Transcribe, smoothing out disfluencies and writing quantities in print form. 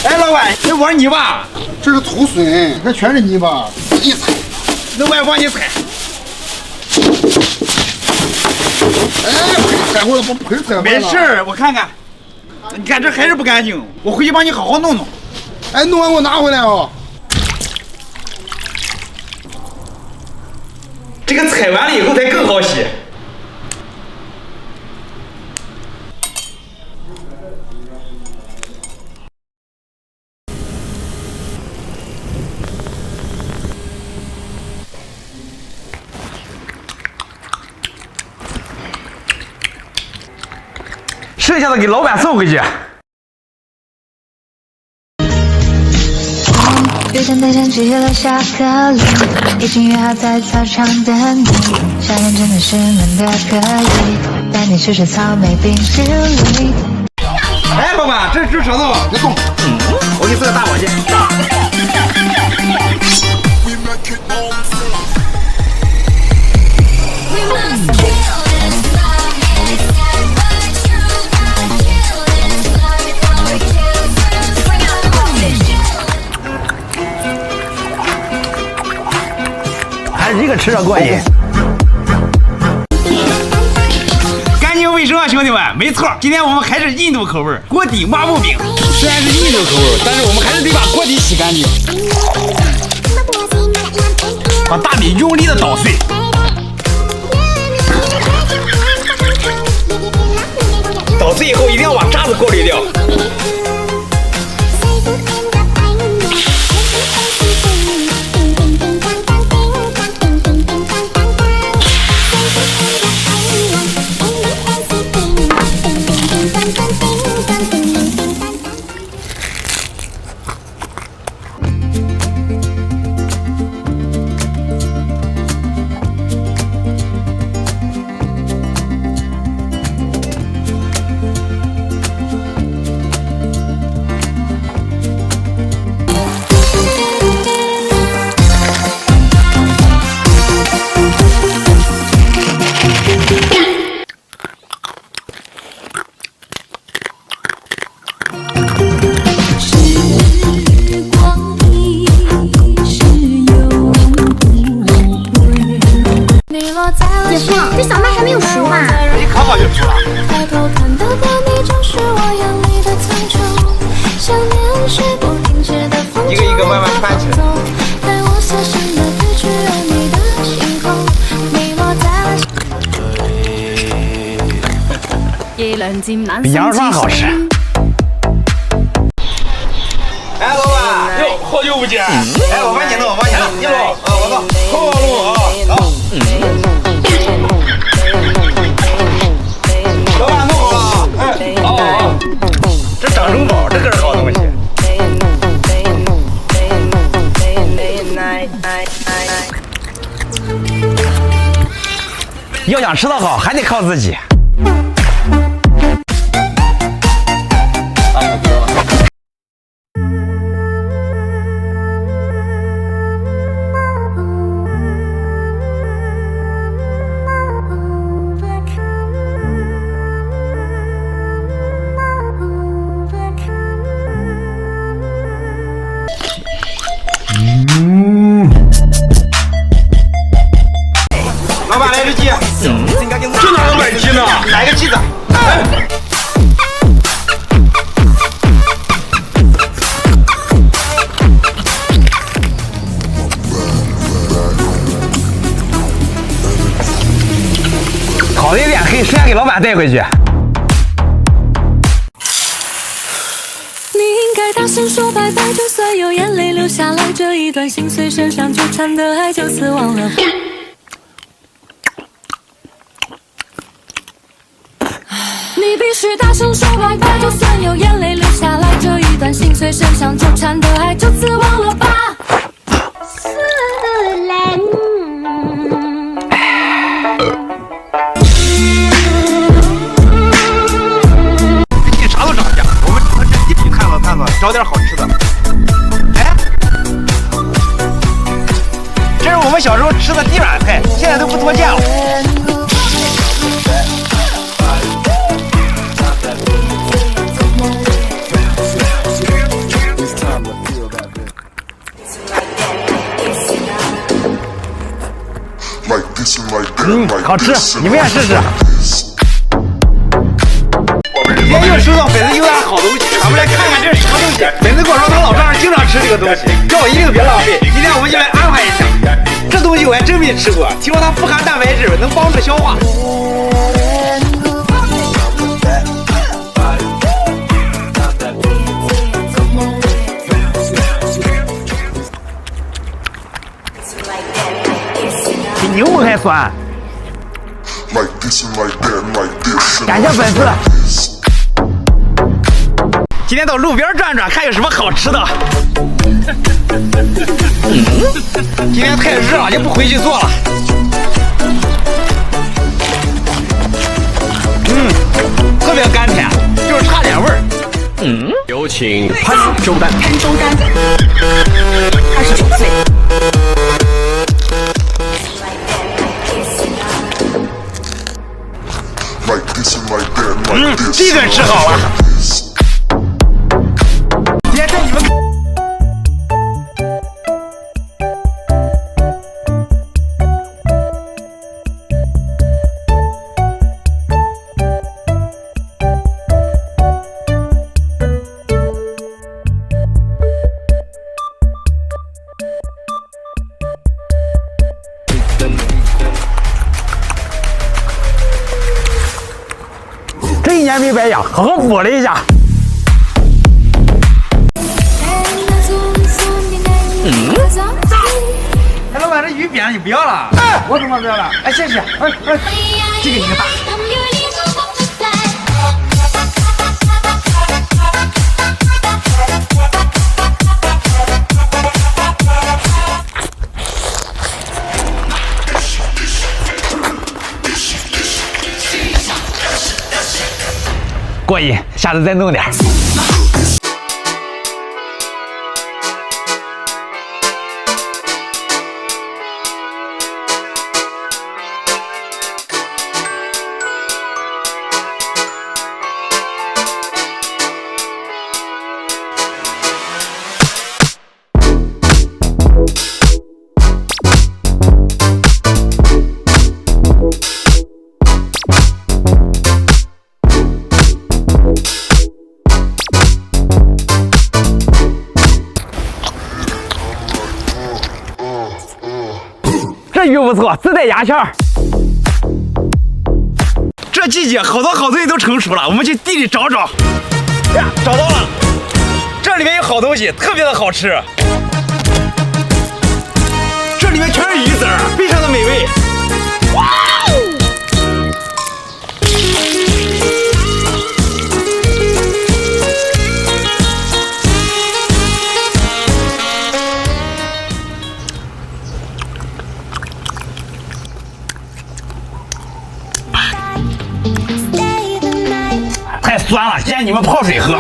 哎，老板，这玩泥巴？这是土笋，还全是泥巴，自己踩。那我也帮你踩。哎，踩坏了，把盆踩坏了。没事儿，我看看。你看这还是不干净，我回去帮你好好弄弄。哎，弄完给我拿回来哦。这个踩完了以后才更好洗。剩下的给老板送回去。约战队长集合了下课铃，已经约好在操场等你。夏天真的是闷的可以，带你去吃草莓冰淇淋。哎，老板，这是只舌头，别动。我给你送个大保健。这个吃着过瘾，干净卫生啊，兄弟们！没错，今天我们还是印度口味锅底抹布饼。虽然是印度口味，但是我们还是得把锅底洗干净，把大米用力的捣碎。捣碎以后一定要把渣子过滤掉。姐夫，这小麦还没有熟吧？一烤好就熟了。一个一个慢慢穿起来。比羊肉串好吃。哎，老板，哟，好久不见。哎，我帮你弄，我帮你弄，你弄啊，我弄，好好弄啊，走。老板弄好了，哎，好，这掌中宝，这可是好东西。要想吃得好，还得靠自己。老板来只鸡，这哪能买鸡呢？来个鸡子。烤的有点黑，剩下给老板带回去。你应该大声说拜拜，就算有眼泪流下来，这一段心碎身上纠缠的爱就此忘了。你必须大声说拜拜，就算有眼泪流下来，这一段心碎身上纠缠的爱就此忘了吧。你啥都涨价，我们这一起探索探索，找点好吃的。哎，这是我们小时候吃的地软菜，现在都不多见了。好吃，你们也试试。今天又收到粉丝邮来好东西，咱们来看看这是什么东西。粉丝跟我说他老丈人经常吃这个东西，叫我一定别浪费。今天我们就来安排一下。这东西我还真没吃过，听说它富含蛋白质，能帮助消化。比柠檬还酸。感谢粉丝。今天到路边转转，看有什么好吃的。今天太热了，就不回去做了。特别甘甜，就是差点味儿。有请潘周丹。周丹，29岁。这顿吃好了。今天带你们。这一年没白养，好好补了一下。哎，老板，这鱼扁了，你不要了？哎，我怎么不要了？哎，谢谢。这个一个大。过瘾，下次再弄点。这鱼不错，自带牙签儿。这季节好多好东西都成熟了，我们去地里找找。呀，找到了，这里面有好东西，特别的好吃。这里面全是鱼籽儿，非常的美味。哇哦！太酸了，建议你们泡水喝。